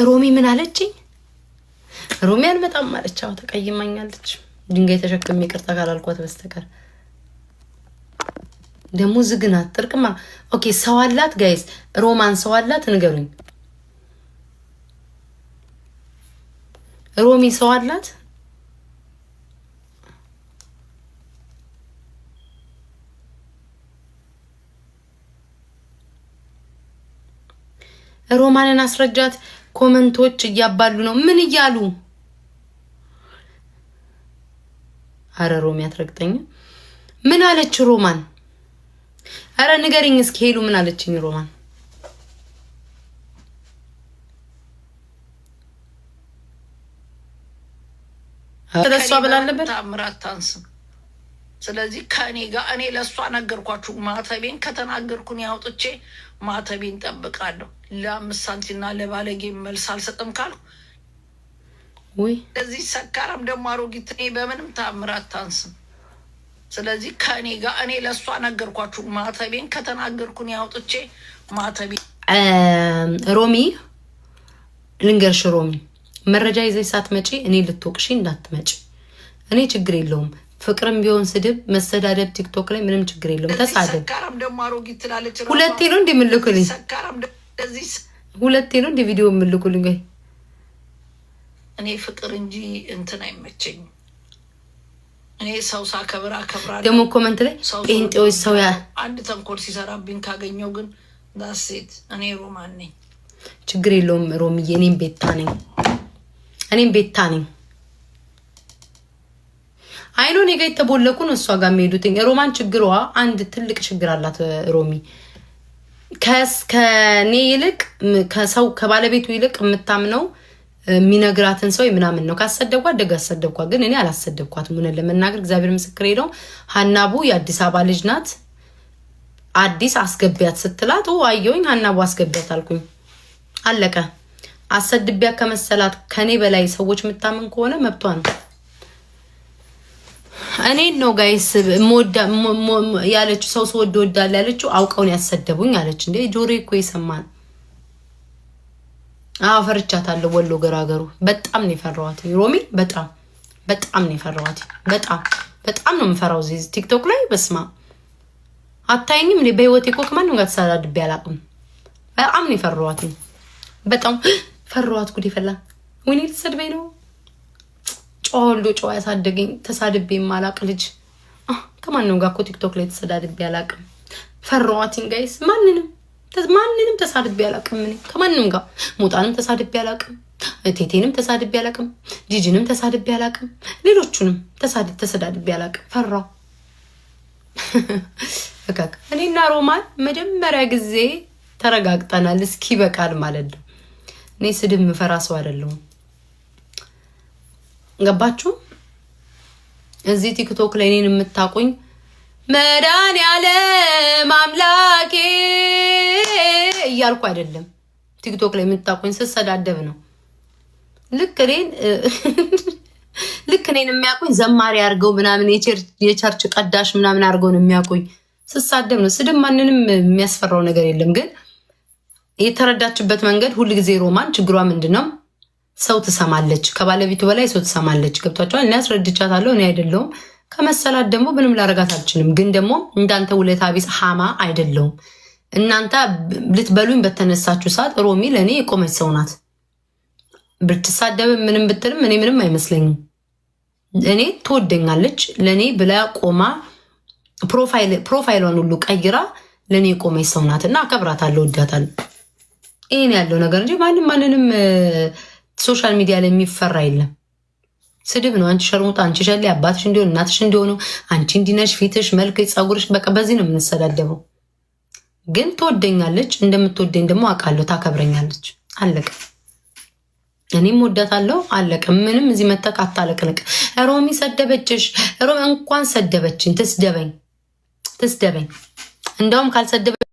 ሮሚ ምን አለችኝ? ሮሚ አልመጣም ማለች። አዎ ተቀይማኛለች። ድንጋይ ተሸክሜ ይቅርታ ካላልኳት በስተቀር ደሞ ዝግናት ጥርቅማ። ኦኬ ሰው አላት ጋይስ፣ ሮማን ሰው አላት ንገሩኝ። ሮሚ ሰው አላት? ሮማንን አስረጃት። ኮመንቶች እያባሉ ነው። ምን እያሉ? አረ ሮሚ አትረግጠኝ። ምን አለች ሮማን? አረ ንገሪኝ እስኪ ሄሉ ምን አለችኝ ሮማን? ተደሷ ብላለበት ታምራት ታንስም። ስለዚህ ከኔ ጋር እኔ ለሷ ነገርኳችሁ። ማተቤን ከተናገርኩኝ ያውጥቼ ማተቤን ጠብቃለሁ። ለአምስት ሳንቲና ለባለጌ መልስ አልሰጥም ካልኩ ወይ እዚህ ሰካራም ደግሞ አሮጊት እኔ በምንም ታምራት ታንስም። ስለዚህ ከኔ ጋር እኔ ለሷ ነገርኳችሁ። ማተቤን ከተናገርኩኝ ያውጥቼ ማተቤን ሮሚ ልንገርሽ ሮሚ መረጃ ይዘሽ ሳትመጪ እኔ ልትወቅሺ እንዳትመጪ። እኔ ችግር የለውም ፍቅርም ቢሆን ስድብ መሰዳደብ ቲክቶክ ላይ ምንም ችግር የለውም። ተሳደብ። ሁለቴ ነው እንደ ምልኩልኝ ሁለቴ ነው እንደ ቪዲዮ ምልኩልኝ። እኔ ፍቅር እንጂ እንትን አይመቸኝም። እኔ ሰው ሳከብር አከብራለሁ። ደግሞ ኮመንት ላይ ጴንጤዎች ሰው አንድ ተንኮል ሲሰራብኝ ካገኘው ግን ዳሴት እኔ ሮማን ነኝ። ችግር የለውም ሮሚዬ፣ እኔም ቤታ ነኝ። እኔም ቤታ ነኝ። አይኖ ነገ የተቦለኩ ነው እሷ ጋር የሚሄዱትኝ። ሮማን ችግሯ አንድ ትልቅ ችግር አላት ሮሚ። ከኔ ይልቅ ከሰው ከባለቤቱ ይልቅ የምታምነው የሚነግራትን ሰው ምናምን ነው። ካሰደብኳት ደግ አሰደብኳት፣ ግን እኔ አላሰደብኳትም። ምን ለመናገር እግዚአብሔር ምስክሬ ነው። ሀናቡ የአዲስ አበባ ልጅ ናት። አዲስ አስገቢያት ስትላት አየሁኝ፣ ሀናቡ አስገቢያት አልኩኝ። አለቀ። አሰድቢያ ከመሰላት ከኔ በላይ ሰዎች የምታምን ከሆነ መብቷ ነው። እኔ ነው ጋይስ ሞዳ ያለችው ሰው ወድ ወዳለ ያለችው አውቀውን ያሰደቡኝ አለች። እንዴ ጆሮዬ እኮ ይሰማል። ፈርቻታለሁ። ወሎ ገራገሩ በጣም ነው የፈራኋት ሮሚ። በጣም ነው የፈራኋት። በጣም ነው የምፈራው እዚህ ቲክቶክ ላይ በስማ አታይኝም። በህይወቴ እኮ ከማንም ጋር ተሳዳድቤ አላውቅም። በጣም ነው የፈራኋት። በጣም ፈራኋት። ጉድ ይፈላ። ወይኔ ልትሰድበኝ ነው። ጮልዶ ጮ ያሳደገኝ ተሳድቤ ማላቅ ልጅ ከማንም ጋር እኮ ቲክቶክ ላይ ተሳዳድቤ አላውቅም። ፈራኋትኝ ጋይስ። ማንንም ተሳድቤ አላውቅም። እኔ ከማንም ጋር ሞጣንም ተሳድቤ አላውቅም። ቴቴንም ተሳድቤ አላውቅም። ጂጂንም ተሳድቤ አላውቅም። ሌሎቹንም ተሳድቤ አላውቅም። ፈራው በቃ። እኔና ሮማን መጀመሪያ ጊዜ ተረጋግጠናል። እስኪ በቃል ማለት ነው። እኔ ስድብ ምፈራ ሰው አይደለሁም። ገባችሁ? እዚህ ቲክቶክ ላይ እኔን የምታቁኝ መድኃኒዓለም አምላኬ እያልኩ አይደለም። ቲክቶክ ላይ የምታቁኝ ስሰዳደብ ነው። ልክ እኔን የሚያቁኝ ዘማሪ አድርገው ምናምን የቸርች ቀዳሽ ምናምን አድርገው ነው የሚያቁኝ። ስሳደብ ነው። ስድብ ማንንም የሚያስፈራው ነገር የለም። ግን የተረዳችበት መንገድ ሁል ጊዜ ሮማን ችግሯ ምንድነው? ሰው ትሰማለች። ከባለቤቱ በላይ ሰው ትሰማለች። ገብቷቸዋል። እኔ አስረድቻታለሁ። እኔ አይደለሁም ከመሰላት ደግሞ ምንም ላረጋት አልችልም። ግን ደግሞ እንዳንተ ውለታ ቢስ ሀማ አይደለሁም። እናንተ ልትበሉኝ በተነሳችሁ ሰዓት ሮሚ ለእኔ የቆመች ሰው ናት። ብትሳደብ ምንም ብትልም እኔ ምንም አይመስለኝም። እኔ ትወደኛለች። ለእኔ ብላ ቆማ ፕሮፋይሏን ሁሉ ቀይራ ለእኔ የቆመች ሰው ናት እና አከብራታለሁ፣ ወዳታለሁ። ይህን ያለው ነገር እንጂ ማንንም ሶሻል ሚዲያ ላይ የሚፈራ የለም። ስድብ ነው። አንቺ ሸርሙጣ፣ አንቺ ሸሌ፣ አባትሽ እንዲሆን እናትሽ እንዲሆኑ፣ አንቺ እንዲነሽ፣ ፊትሽ፣ መልክ፣ ፀጉርሽ፣ በቃ በዚህ ነው የምንሰዳደበው። ግን ትወደኛለች። እንደምትወደኝ ደግሞ አውቃለሁ። ታከብረኛለች። አለቀ። እኔም ወዳታለሁ። አለቀ። ምንም እዚህ መተካ አታለቅልቅ። ሮሚ ሰደበችሽ። ሮሚ እንኳን ሰደበችኝ ትስደበኝ። እንደውም ካልሰደበች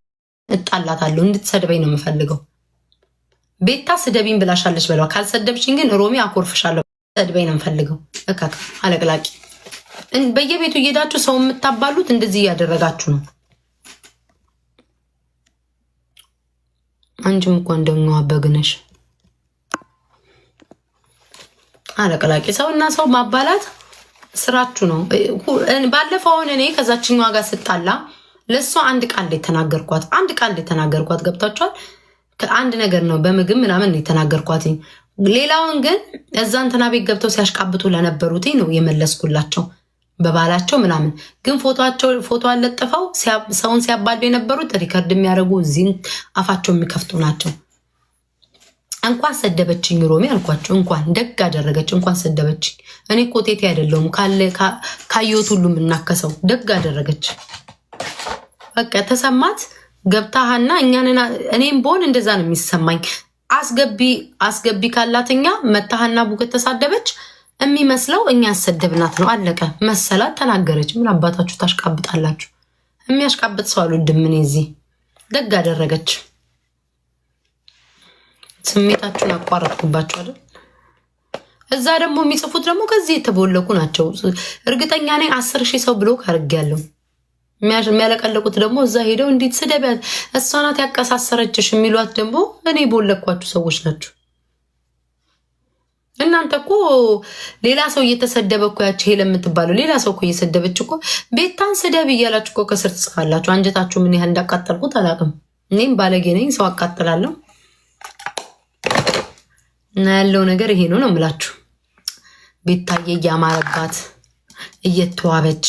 እጣላታለሁ። እንድትሰድበኝ ነው የምፈልገው። ቤታ ስደቢኝ ብላሻለች በለዋ። ካልሰደብሽኝ ግን ሮሚ አኮርፍሻለሁ። ሰድበኝ ነው የምፈልገው። እካካ አለቅላቂ። በየቤቱ እየሄዳችሁ ሰው የምታባሉት እንደዚህ እያደረጋችሁ ነው። አንቺም እኮ እንደኛዋ በግ ነሽ። አለቀላቂ ሰውና ሰው ማባላት ስራችሁ ነው። ባለፈው እኔ ከዛችኛዋ ጋር ስጣላ ለሷ አንድ ቃል የተናገርኳት ገብታችኋል። ከአንድ ነገር ነው በምግብ ምናምን የተናገርኳት። ሌላውን ግን እዛ እንትና ቤት ገብተው ሲያሽቃብጡ ለነበሩት ነው የመለስኩላቸው በባላቸው ምናምን። ግን ፎቶ አለጥፈው ሰውን ሲያባሉ የነበሩት ሪከርድ የሚያደርጉ እዚህም አፋቸው የሚከፍቱ ናቸው። እንኳን ሰደበችኝ ሮሚ አልኳቸው። እንኳን ደግ አደረገች። እንኳን ሰደበችኝ። እኔ ኮቴቴ አይደለሁም ካየሁት ሁሉ የምናከሰው ደግ አደረገች። በቃ ተሰማት ገብታሃና እኔም በሆን እንደዛ ነው የሚሰማኝ። አስገቢ ካላትኛ መታሃና ቡከት ተሳደበች የሚመስለው እኛ ያሰደብናት ነው። አለቀ መሰላት ተናገረች። ምን አባታችሁ ታሽቃብጣላችሁ? የሚያሽቃብጥ ሰው አልወድም እኔ። እዚህ ደግ አደረገች። ስሜታችሁን አቋረጥኩባችሁ አይደል? እዛ ደግሞ የሚጽፉት ደግሞ ከዚህ የተቦለኩ ናቸው። እርግጠኛ ነኝ 10,000 ሰው ብሎክ አድርጌያለሁ። የሚያለቀለቁት ደግሞ እዛ ሄደው እንዴት ስደቢያት እሷ ናት ያቀሳሰረችሽ የሚሏት ደግሞ እኔ ቦለኳችሁ ሰዎች ናቸው። እናንተ እኮ ሌላ ሰው እየተሰደበ እኮ ያች ሄለ የምትባለው ሌላ ሰው እኮ እየሰደበች እኮ ቤታን ስደብ እያላችሁ እኮ ከስር ትጽፋላችሁ። አንጀታችሁ ምን ያህል እንዳቃጠልኩት አላውቅም። እኔም ባለጌ ነኝ፣ ሰው አቃጥላለሁ እና ያለው ነገር ይሄ ነው የምላችሁ። ቤታዬ እያማረባት እየተዋበች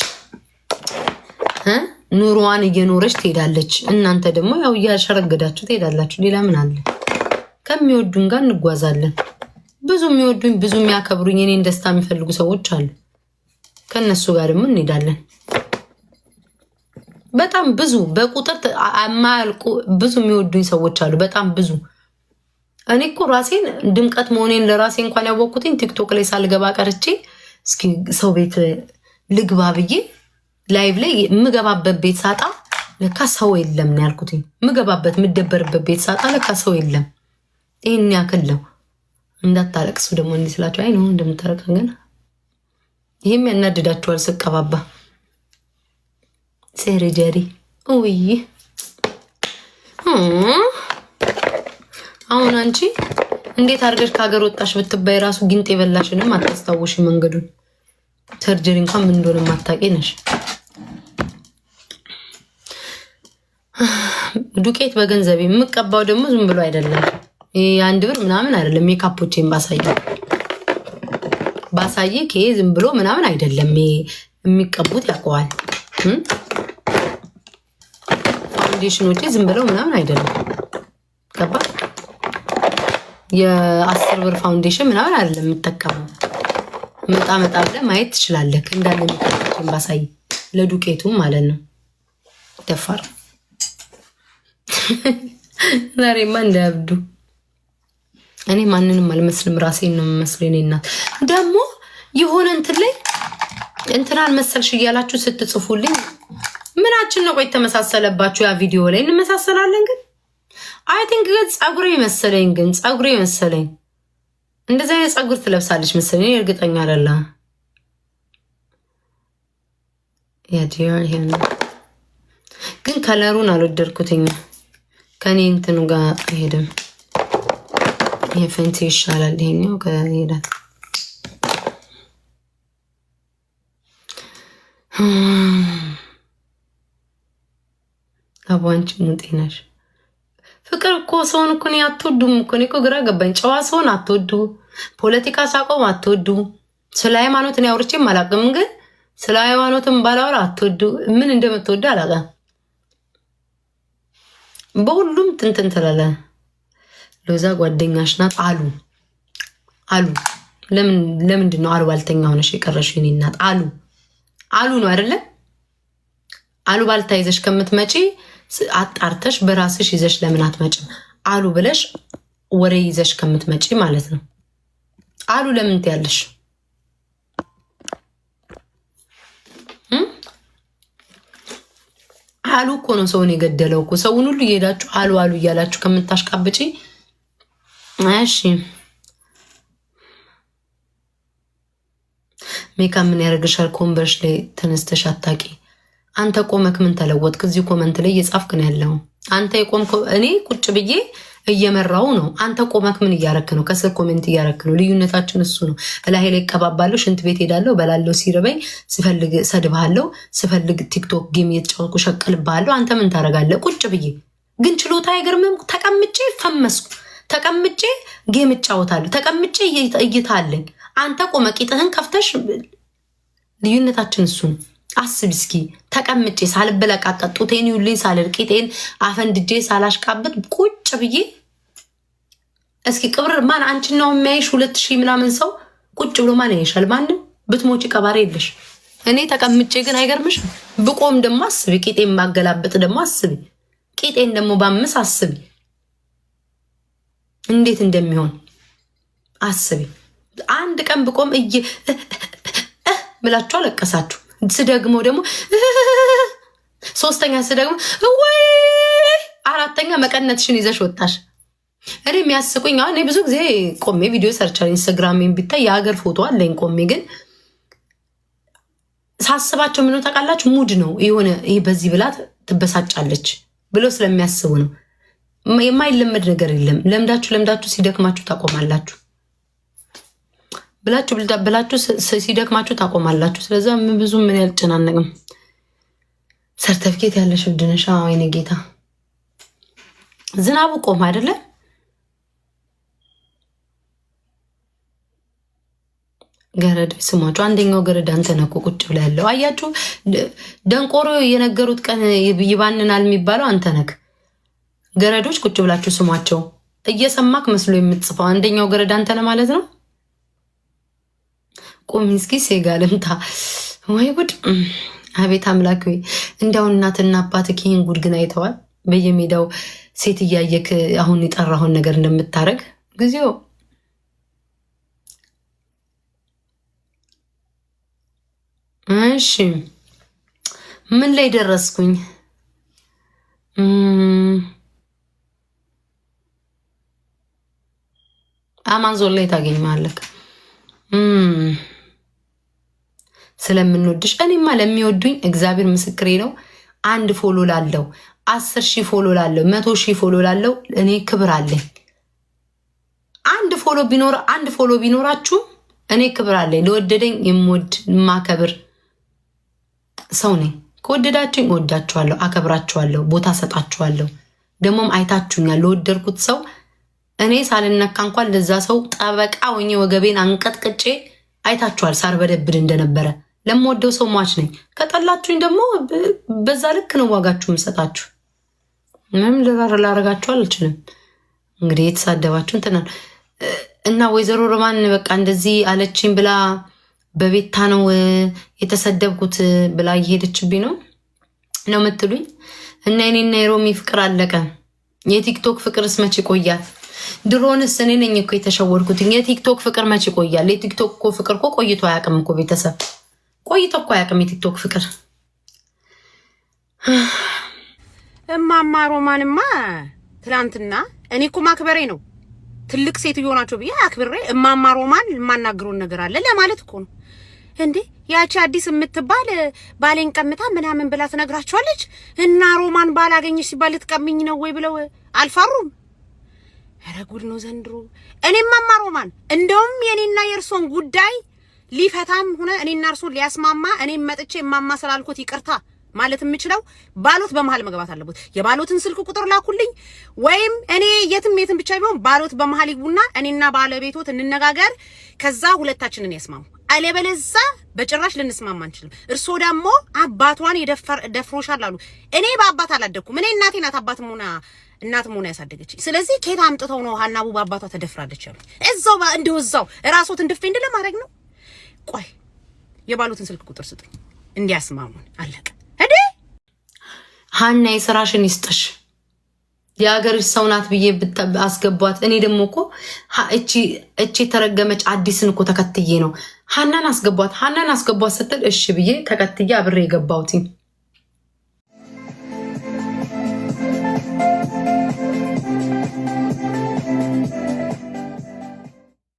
ኑሮዋን እየኖረች ትሄዳለች። እናንተ ደግሞ ያው እያሸረገዳችሁ ትሄዳላችሁ። ሌላ ምን አለ? ከሚወዱን ጋር እንጓዛለን። ብዙ የሚወዱኝ ብዙ የሚያከብሩኝ እኔን ደስታ የሚፈልጉ ሰዎች አሉ። ከነሱ ጋር ደግሞ እንሄዳለን። በጣም ብዙ በቁጥር የማያልቁ ብዙ የሚወዱኝ ሰዎች አሉ። በጣም ብዙ። እኔ እኮ ራሴን ድምቀት መሆኔን ለራሴ እንኳን ያወቅኩትኝ ቲክቶክ ላይ ሳልገባ ቀርቼ እስኪ ሰው ቤት ልግባ ብዬ ላይቭ ላይ የምገባበት ቤት ሳጣ ለካ ሰው የለም ነው ያልኩትኝ። የምገባበት የምደበርበት ቤት ሳጣ ለካ ሰው የለም። ይህን ያክል ነው። እንዳታለቅሱ ደግሞ እንዲህ ስላችሁ አይ ነው እንደምታረቃ ግን ይሄም ያናድዳችኋል። ስቀባባ ሴሬጀሪ ውይ አሁን አንቺ እንዴት አድርገሽ ከሀገር ወጣሽ ብትባይ ራሱ ጊንጥ የበላሽንም አታስታውሽ። መንገዱን ሰርጀሪ እንኳን ምን እንደሆነ ማታቂ ነሽ። ዱቄት በገንዘብ የምቀባው ደግሞ ዝም ብሎ አይደለም። የአንድ ብር ምናምን አይደለም። ሜካፖቼን ባሳየ ከ ዝም ብሎ ምናምን አይደለም የሚቀቡት ያውቀዋል። ፋውንዴሽኖቼ ዝም ብለው ምናምን አይደለም። ገባ? የ10 ብር ፋውንዴሽን ምናምን አይደለም የምጠቀመው። መጣ ብለህ ማየት ትችላለህ። እንዳለ ሜካፖቼን ባሳየ ለዱቄቱም ማለት ነው። ደፋር ዛሬማ እንዳያብዱ። እኔ ማንንም አልመስልም፣ ራሴን ነው የምመስለው። እኔ እናት ደግሞ የሆነ እንትን ላይ እንትናን መሰልሽ እያላችሁ ስትጽፉልኝ ምናችን ነው? ቆይ ተመሳሰለባችሁ? ያ ቪዲዮ ላይ እንመሳሰላለን። ግን አይ ቲንክ ግን ጸጉሬ መሰለኝ እንደዚህ አይነት ጸጉር ትለብሳለች መሰለኝ። እርግጠኛ አይደለም። ግን ከለሩን አልወደድኩትኝ። ከኔ እንትኑ ጋር አይሄድም። ይሄ ፈንቲ ይሻላል። ይሄኛው ከሄዳል አቧንጭ ሙጤናሽ ፍቅር እኮ ሰውን እኮ ነው አትወዱም እኮ። እኔ እኮ ግራ ገባኝ። ጨዋ ሰውን አትወዱ፣ ፖለቲካ ሳቆም አትወዱ። ስለ ሃይማኖት እኔ አውርቼም አላውቅም፣ ግን ስለ ሃይማኖትም ባላወራ አትወዱ። ምን እንደምትወዱ አላውቅም። በሁሉም ትንትን ትላለ። ሎዛ ጓደኛሽ ናት አሉ ለምንድን ነው አሉባልተኛ ሆነሽ የቀረሽ? የኔ እናት አሉ ነው አይደለ? አሉባልታ ይዘሽ ከምትመጪ አጣርተሽ በራስሽ ይዘሽ ለምን አትመጪም? አሉ ብለሽ ወሬ ይዘሽ ከምትመጪ ማለት ነው። አሉ ለምን ትያለሽ? አሉ እኮ ነው ሰውን የገደለው እኮ። ሰውን ሁሉ እየሄዳችሁ አሉ እያላችሁ ከምታሽቃብጪ። እሺ ሜካ ምን ያደርግሻል? ኮንቨርሽ ላይ ተነስተሽ አታቂ። አንተ ቆመክ ምን ተለወጥክ? እዚህ ኮመንት ላይ እየጻፍክ ነው ያለው። አንተ የቆምከው እኔ ቁጭ ብዬ እየመራው ነው። አንተ ቆመክ ምን እያረክ ነው? ከስር ኮሜንት እያረክ ነው። ልዩነታችን እሱ ነው። እላሄ ላይ እቀባባለሁ፣ ሽንት ቤት ሄዳለሁ፣ በላለሁ፣ ሲርበኝ ስፈልግ ሰድብሃለሁ፣ ስፈልግ ቲክቶክ ጌም እየተጫወትኩ ሸቅልብሃለሁ። አንተ ምን ታደርጋለህ? ቁጭ ብዬ ግን ችሎታ አይገርምም? ተቀምጬ ፈመስኩ፣ ተቀምጬ ጌም እጫወታለሁ፣ ተቀምጬ እይታ አለኝ። አንተ ቆመ ቂጥህን ከፍተሽ። ልዩነታችን እሱ ነው። አስብ እስኪ ተቀምጬ ሳልበለቃቀጥ ጡቴን ይውልኝ ሳልል ቂጤን አፈንድጄ ሳላሽቃብጥ ቁጭ ብዬ እስኪ ቅብር ማን አንቺን ነው የሚያይሽ? 2000 ምናምን ሰው ቁጭ ብሎ ማን ያይሻል? ማንም ብትሞጪ ቀባሪ የለሽ። እኔ ተቀምጬ ግን አይገርምሽም? ብቆም ደግሞ አስቢ፣ ቂጤን ማገላበጥ ደግሞ አስቢ፣ ቂጤን ደግሞ ባምስ አስቢ፣ እንዴት እንደሚሆን አስቢ። አንድ ቀን ብቆም ብላችሁ አለቀሳችሁ። ስደግሞ ደግሞ ሶስተኛ ስደግሞ ወይ አራተኛ መቀነትሽን ይዘሽ ወጣሽ። እኔ የሚያስቁኝ አሁን እኔ ብዙ ጊዜ ቆሜ ቪዲዮ ሰርቻለሁ። ኢንስታግራሜን ቢታይ የሀገር ፎቶ አለኝ ቆሜ። ግን ሳስባቸው ምነው ታውቃላችሁ? ሙድ ነው የሆነ ይህ በዚህ ብላት ትበሳጫለች ብለው ስለሚያስቡ ነው። የማይለመድ ነገር የለም። ለምዳችሁ ሲደክማችሁ ታቆማላችሁ ብላችሁ ሲደክማችሁ ታቆማላችሁ። ስለዛ ብዙ ምን ያልጨናነቅም። ሰርተፍኬት ያለሽ እብድነሻ። ወይኔ ጌታ ዝናቡ ቆም አይደለ? ገረድ ስሟቸው። አንደኛው ገረድ አንተ ነህ እኮ ቁጭ ብላ ያለው አያችሁ። ደንቆሮ የነገሩት ቀን ይባንናል የሚባለው አንተ ነህ። ገረዶች ቁጭ ብላችሁ ስሟቸው። እየሰማክ መስሎ የምትጽፈው አንደኛው ገረድ አንተ ነህ ማለት ነው። ቆም እስኪ ሴጋ ልምታ። ወይ ጉድ! አቤት አምላክ ወይ! እንዲያው እናትና አባትህ ይህን ጉድ ግን አይተዋል? በየሜዳው ሴት እያየክ አሁን የጠራሁን ነገር እንደምታረግ ጊዜው እሺ። ምን ላይ ደረስኩኝ? አማዞን ላይ ታገኘዋለህ። ስለምንወድሽ እኔማ ለሚወዱኝ እግዚአብሔር ምስክሬ ነው። 1 ፎሎ ላለው 10,000 ፎሎ ላለው 100,000 ፎሎ ላለው እኔ ክብር አለኝ። 1 ፎሎ ቢኖራችሁ እኔ ክብር አለኝ። ለወደደኝ የምወድ የማከብር ሰው ነኝ። ከወደዳችሁኝ እወዳችኋለሁ፣ አከብራችኋለሁ፣ ቦታ ሰጣችኋለሁ። ደግሞም አይታችሁኛል። ለወደድኩት ሰው እኔ ሳልነካ እንኳን ለዛ ሰው ጠበቃ ሆኜ ወገቤን አንቀጥቅጬ አይታችኋል። ሳር በደብድ እንደነበረ ለምወደው ሰው ሟች ነኝ። ከጠላችሁኝ ደግሞ በዛ ልክ ነው ዋጋችሁ የምሰጣችሁ። ምንም ላረጋችሁ አልችልም። እንግዲህ የተሳደባችሁ እንትናል እና ወይዘሮ ሮማን በቃ እንደዚህ አለችኝ ብላ በቤታ ነው የተሰደብኩት ብላ እየሄደችብኝ ነው የምትሉኝ። እና እኔና የሮሚ ፍቅር አለቀ። የቲክቶክ ፍቅርስ መቼ ይቆያል? ድሮንስ እኔ ነኝ እኮ የተሸወድኩት። የቲክቶክ ፍቅር መቼ ይቆያል? የቲክቶክ እኮ ፍቅር እኮ ቆይቶ አያውቅም እኮ ቤተሰብ፣ ቆይቶ እኮ አያውቅም የቲክቶክ ፍቅር። እማማ ሮማንማ ትላንትና እኔ እኮ ማክበሬ ነው ትልቅ ሴትዮ ናቸው ብዬ አክብሬ እማማ ሮማን የማናግረውን ነገር አለ ለማለት እኮ ነው እንዴ። ያቺ አዲስ የምትባል ባሌን ቀምታ ምናምን ብላ ትነግራቸዋለች። እና ሮማን ባላገኘሽ ሲባል ልትቀምኝ ነው ወይ ብለው አልፈሩም? ኧረ ጉድ ነው ዘንድሮ። እኔም እማማ ሮማን እንደውም የኔና የእርሶን ጉዳይ ሊፈታም ሆነ እኔና እርሶን ሊያስማማ እኔም መጥቼ እማማ ስላልኩት ይቅርታ ማለት የምችለው ባሎት በመሃል መግባት አለበት። የባሎትን ስልክ ቁጥር ላኩልኝ፣ ወይም እኔ የትም ብቻ ቢሆን ባሎት በመሃል ይግቡና እኔና ባለቤቶት እንነጋገር፣ ከዛ ሁለታችንን ያስማሙ። አለበለዛ በጭራሽ ልንስማማ አንችልም። እርሶ ደግሞ አባቷን ደፍሮሻል አሉ። እኔ በአባት አላደኩም። እኔ እናቴ ናት አባት ሆና እናት ሆና ያሳደገችኝ። ስለዚህ ከየት አምጥተው ነው ሀናቡ በአባቷ ተደፍራለች ያሉ? እዛው እንደው ራስዎትን ድፌ እንደለማድረግ ነው። ቆይ የባሎትን ስልክ ቁጥር ስጡኝ እንዲያስማሙን። አለቀ። ሀና የስራሽን ይስጥሽ። የሀገርሽ ሰው ናት ብዬ አስገቧት። እኔ ደግሞ እኮ እቺ የተረገመች አዲስን እኮ ተከትዬ ነው ሀናን አስገቧት ስትል እሺ ብዬ ተከትዬ አብሬ የገባሁትኝ።